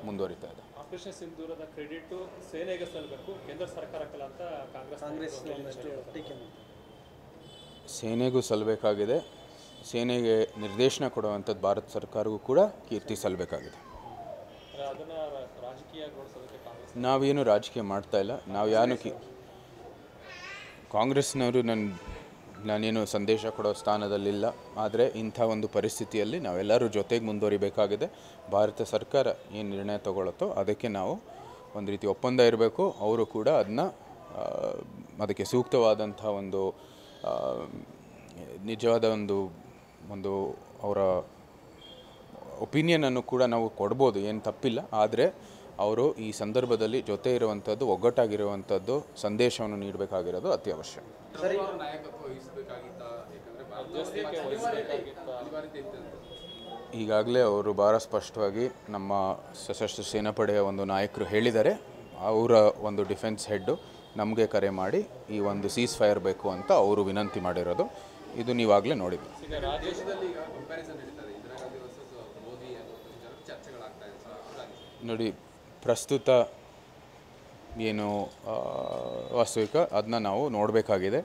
ಮುಂದುವರಿತಾ ಇದೆ. Operation ಸಿಂಧೂರದ credit ಸೇನೆಗೆ ಸಲ್ಲಬೇಕು, ಕೇಂದ್ರ ಸರ್ಕಾರಕ್ಕಲ್ಲ ಅಂತ ಕಾಂಗ್ರೆಸ್ ಸೇನೆಗೂ ಸಲ್ಲಬೇಕಾಗಿದೆ. ಸೇನೆಗೆ ನಿರ್ದೇಶನ ಕೊಡುವಂಥದ್ದು ಭಾರತ ಸರ್ಕಾರಕ್ಕೂ ಕೂಡ ಕೀರ್ತಿ ಸಲ್ಲಬೇಕಾಗಿದೆ. ಅದನ್ನು ರಾಜಕೀಯಗೊಳಿಸೋದಕ್ಕೆ ಕಾಂಗ್ರೆಸ್ ನಾವೇನು ರಾಜಕೀಯ ಮಾಡ್ತಾ ಇಲ್ಲ. ನಾವು ಕಾಂಗ್ರೆಸ್ನವರು ನಾನೇನು ಸಂದೇಶ ಕೊಡೋ ಸ್ಥಾನದಲ್ಲಿಲ್ಲ. ಆದರೆ ಇಂಥ ಒಂದು ಪರಿಸ್ಥಿತಿಯಲ್ಲಿ ನಾವೆಲ್ಲರೂ ಜೊತೆಗೆ ಮುಂದುವರಿಬೇಕಾಗಿದೆ. ಭಾರತ ಸರ್ಕಾರ ಏನು ನಿರ್ಣಯ ತಗೊಳುತ್ತೋ ಅದಕ್ಕೆ ನಾವು ಒಂದು ರೀತಿ ಒಪ್ಪಂದ ಇರಬೇಕು. ಅವರು ಕೂಡ ಅದಕ್ಕೆ ಸೂಕ್ತವಾದಂಥ ಒಂದು ನಿಜವಾದ ಒಂದು ಅವರ ಒಪಿನಿಯನನ್ನು ಕೂಡ ನಾವು ಕೊಡ್ಬೋದು, ಏನು ತಪ್ಪಿಲ್ಲ. ಆದರೆ ಅವರು ಈ ಸಂದರ್ಭದಲ್ಲಿ ಜೊತೆ ಇರುವಂಥದ್ದು, ಒಗ್ಗಟ್ಟಾಗಿರುವಂಥದ್ದು ಸಂದೇಶವನ್ನು ನೀಡಬೇಕಾಗಿರೋದು ಅತ್ಯವಶ್ಯ. ಈಗಾಗಲೇ ಅವರು ಭಾಳ ಸ್ಪಷ್ಟವಾಗಿ ನಮ್ಮ ಸಶಸ್ತ್ರ ಸೇನಾಪಡೆಯ ಒಂದು ನಾಯಕರು ಹೇಳಿದ್ದಾರೆ. ಅವರ ಒಂದು ಡಿಫೆನ್ಸ್ ಹೆಡ್ಡು ನಮಗೆ ಕರೆ ಮಾಡಿ ಈ ಒಂದು ಸೀಸ್ ಫೈರ್ ಬೇಕು ಅಂತ ಅವರು ವಿನಂತಿ ಮಾಡಿರೋದು. ಇದು ನೀವಾಗಲೇ ನೋಡಿದ್ವಿ. ನೋಡಿ, ಪ್ರಸ್ತುತ ಏನು ವಾಸ್ತವಿಕ ಅದನ್ನ ನಾವು ನೋಡಬೇಕಾಗಿದೆ.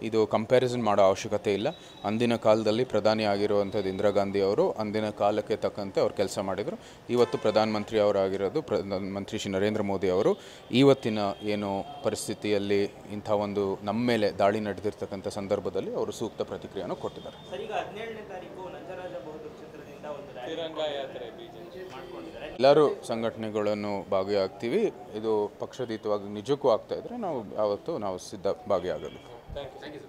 ಇದು ಕಂಪ್ಯಾರಿಸನ್ ಮಾಡೋ ಅವಶ್ಯಕತೆ ಇಲ್ಲ. ಅಂದಿನ ಕಾಲದಲ್ಲಿ ಪ್ರಧಾನಿ ಆಗಿರುವಂಥದ್ದು ಇಂದಿರಾ ಗಾಂಧಿ ಅವರು ಅಂದಿನ ಕಾಲಕ್ಕೆ ತಕ್ಕಂತೆ ಅವ್ರು ಕೆಲಸ ಮಾಡಿದರು. ಇವತ್ತು ಪ್ರಧಾನಮಂತ್ರಿ ಅವರಾಗಿರೋದು ಪ್ರಧಾನಮಂತ್ರಿ ಶ್ರೀ ನರೇಂದ್ರ ಮೋದಿ ಅವರು ಇವತ್ತಿನ ಏನು ಪರಿಸ್ಥಿತಿಯಲ್ಲಿ ಇಂಥ ಒಂದು ನಮ್ಮ ಮೇಲೆ ದಾಳಿ ನಡೆದಿರ್ತಕ್ಕಂಥ ಸಂದರ್ಭದಲ್ಲಿ ಅವರು ಸೂಕ್ತ ಪ್ರತಿಕ್ರಿಯೆಯನ್ನು ಕೊಟ್ಟಿದ್ದಾರೆ. ಎಲ್ಲರೂ ಸಂಘಟನೆಗಳನ್ನು ಭಾಗಿಯಾಗ್ತೀವಿ. ಇದು ಪಕ್ಷಾತೀತವಾಗಿ ನಿಜಕ್ಕೂ ಆಗ್ತಾ ಇದ್ರೆ ನಾವು ಸಿದ್ಧ ಭಾಗಿಯಾಗಬೇಕು. Thank you.